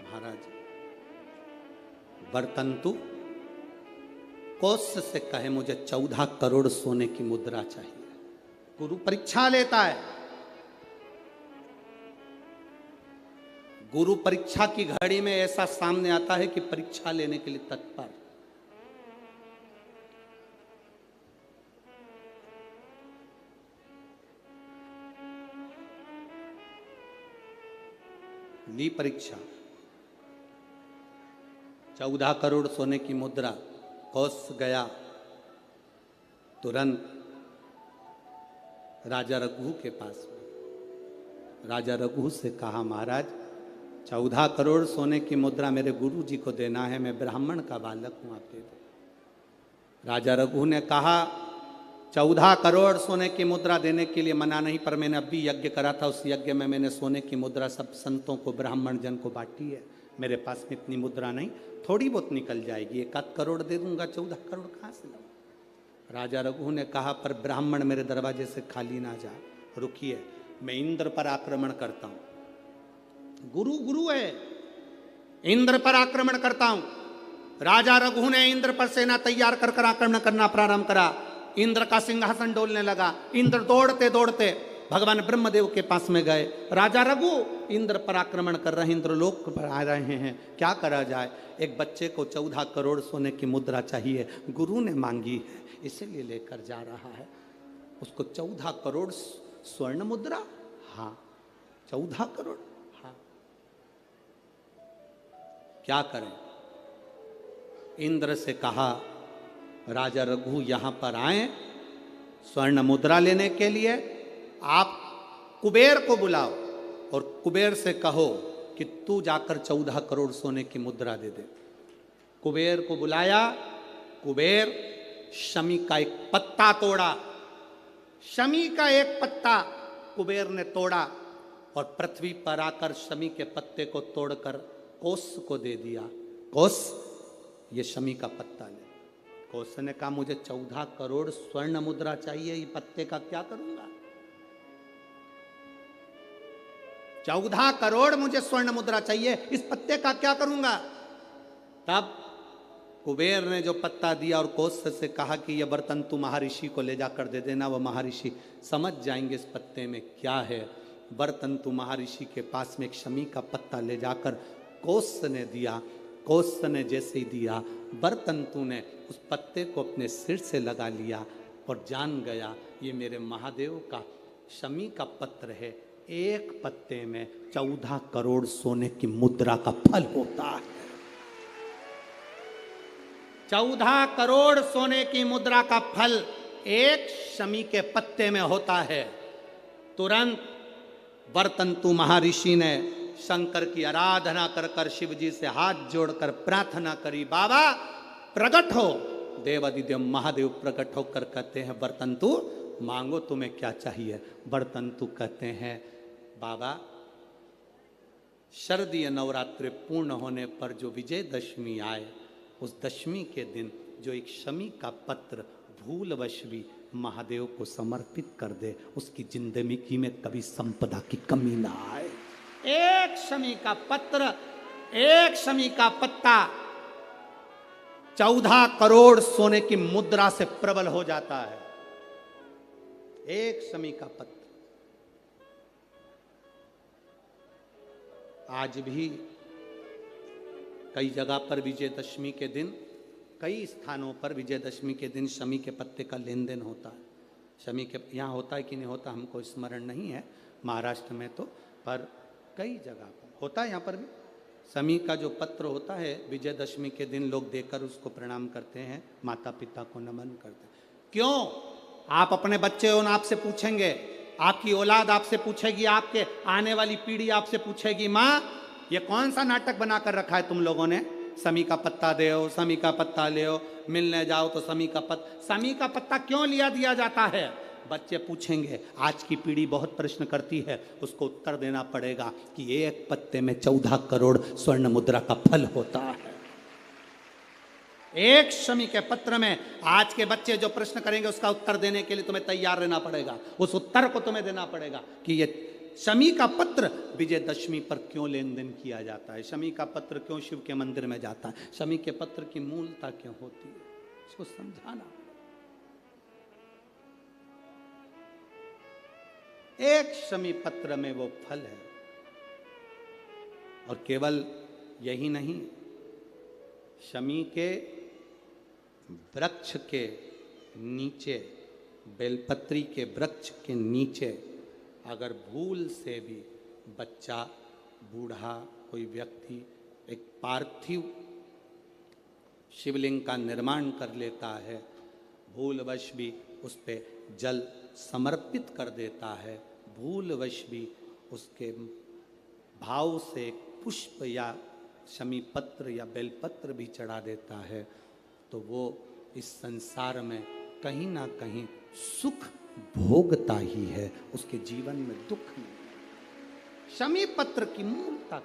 महाराज वर्तंतु कौत्स से कहे मुझे 14 करोड़ सोने की मुद्रा चाहिए। गुरु परीक्षा लेता है। गुरु परीक्षा की घड़ी में ऐसा सामने आता है कि परीक्षा लेने के लिए तत्पर। ली परीक्षा, 14 करोड़ सोने की मुद्रा। कौत्स गया तुरंत राजा रघु के पास में। राजा रघु से कहा महाराज 14 करोड़ सोने की मुद्रा मेरे गुरु जी को देना है, मैं ब्राह्मण का बालक हूं, आप दे दो। राजा रघु ने कहा 14 करोड़ सोने की मुद्रा देने के लिए मना नहीं, पर मैंने अभी यज्ञ करा था, उस यज्ञ में मैंने सोने की मुद्रा सब संतों को ब्राह्मण जन को बांटी है। मेरे पास में इतनी मुद्रा नहीं, थोड़ी बहुत निकल जाएगी, 1 करोड़ दे दूंगा, 14 करोड़ कहाँ से लाऊं। राजा रघु ने कहा पर ब्राह्मण मेरे दरवाजे से खाली ना जा, रुकिए मैं इंद्र पर आक्रमण करता हूं। गुरु गुरु है, इंद्र पर आक्रमण करता हूं। राजा रघु ने इंद्र पर सेना तैयार कर आक्रमण करना प्रारंभ करा। इंद्र का सिंहासन डोलने लगा। इंद्र दौड़ते दौड़ते भगवान ब्रह्मदेव के पास में गए। राजा रघु इंद्र पर आक्रमण कर रहे हैं, इंद्र लोक पर आ रहे हैं, क्या करा जाए। एक बच्चे को 14 करोड़ सोने की मुद्रा चाहिए, गुरु ने मांगी है इसीलिए लेकर जा रहा है। उसको 14 करोड़ स्वर्ण मुद्रा, हाँ 14 करोड़, हाँ क्या करें। इंद्र से कहा राजा रघु यहां पर आए स्वर्ण मुद्रा लेने के लिए, आप कुबेर को बुलाओ और कुबेर से कहो कि तू जाकर 14 करोड़ सोने की मुद्रा दे दे। कुबेर को बुलाया। कुबेर शमी का एक पत्ता तोड़ा। शमी का एक पत्ता कुबेर ने तोड़ा और पृथ्वी पर आकर शमी के पत्ते को तोड़कर कोस को दे दिया। कोस ये शमी का पत्ता ले। कोस ने कहा मुझे 14 करोड़ स्वर्ण मुद्रा चाहिए, ये पत्ते का क्या करूंगा। 14 करोड़ मुझे स्वर्ण मुद्रा चाहिए, इस पत्ते का क्या करूंगा। तब कुबेर ने जो पत्ता दिया और कोस से कहा कि यह बर्तन तू महर्षि को ले जाकर दे देना, वह महर्षि समझ जाएंगे इस पत्ते में क्या है। बर्तन तू महर्षि के पास में एक शमी का पत्ता ले जाकर कोस ने दिया। कोस ने जैसे ही दिया, बर्तंतु ने उस पत्ते को अपने सिर से लगा लिया और जान गया ये मेरे महादेव का शमी का पत्र है। एक पत्ते में 14 करोड़ सोने की मुद्रा का फल होता है। 14 करोड़ सोने की मुद्रा का फल एक शमी के पत्ते में होता है। तुरंत बर्तंतु महर्षि ने शंकर की आराधना कर कर शिव जी से हाथ जोड़कर प्रार्थना करी, बाबा प्रकट हो। देवादिदेव महादेव प्रकट होकर कहते हैं बर्तंतु मांगो तुम्हें क्या चाहिए। बर्तंतु कहते हैं बाबा शरदीय नवरात्रि पूर्ण होने पर जो विजयदशमी आए, उस दशमी के दिन जो एक शमी का पत्र भूलवश भी महादेव को समर्पित कर दे, उसकी जिंदगी में कभी संपदा की कमी ना आए। एक शमी का पत्र, एक शमी का पत्ता 14 करोड़ सोने की मुद्रा से प्रबल हो जाता है। एक शमी का पत्र। आज भी कई जगह पर विजयदशमी के दिन, कई स्थानों पर विजयदशमी के दिन शमी के पत्ते का लेन देन होता है। शमी के यहाँ होता है कि नहीं होता हमको स्मरण नहीं है, महाराष्ट्र में तो, पर कई जगह पर होता है। यहाँ पर भी शमी का जो पत्र होता है विजयदशमी के दिन लोग देकर उसको प्रणाम करते हैं, माता पिता को नमन करते हैं। क्यों? आप अपने बच्चे हो ना, आपसे पूछेंगे, आपकी औलाद आपसे पूछेगी, आपके आने वाली पीढ़ी आपसे पूछेगी, माँ ये कौन सा नाटक बनाकर रखा है तुम लोगों ने। शमी का पत्ता दे, शमी का पत्ता ले, मिलने जाओ तो शमी का पत्ता। शमी का पत्ता क्यों लिया दिया जाता है? बच्चे पूछेंगे, आज की पीढ़ी बहुत प्रश्न करती है, उसको उत्तर देना पड़ेगा कि एक पत्ते में 14 करोड़ स्वर्ण मुद्रा का फल होता है। एक शमी के पत्र में आज के बच्चे जो प्रश्न करेंगे उसका उत्तर देने के लिए तुम्हें तैयार रहना पड़ेगा। उस उत्तर को तुम्हें देना पड़ेगा कि ये शमी का पत्र विजयदशमी पर क्यों लेन देन किया जाता है, शमी का पत्र क्यों शिव के मंदिर में जाता है, शमी के पत्र की मूलता क्यों होती है, इसको समझाना। एक शमी पत्र में वो फल है। और केवल यही नहीं, शमी के वृक्ष के नीचे, बेलपत्री के वृक्ष के नीचे अगर भूल से भी बच्चा, बूढ़ा, कोई व्यक्ति एक पार्थिव शिवलिंग का निर्माण कर लेता है, भूलवश भी उस पे जल समर्पित कर देता है, भूलवश भी उसके भाव से पुष्प या शमी पत्र या बेलपत्र भी चढ़ा देता है, तो वो इस संसार में कहीं ना कहीं सुख भोगता ही है, उसके जीवन में दुख नहीं। शमी पत्र की मूलता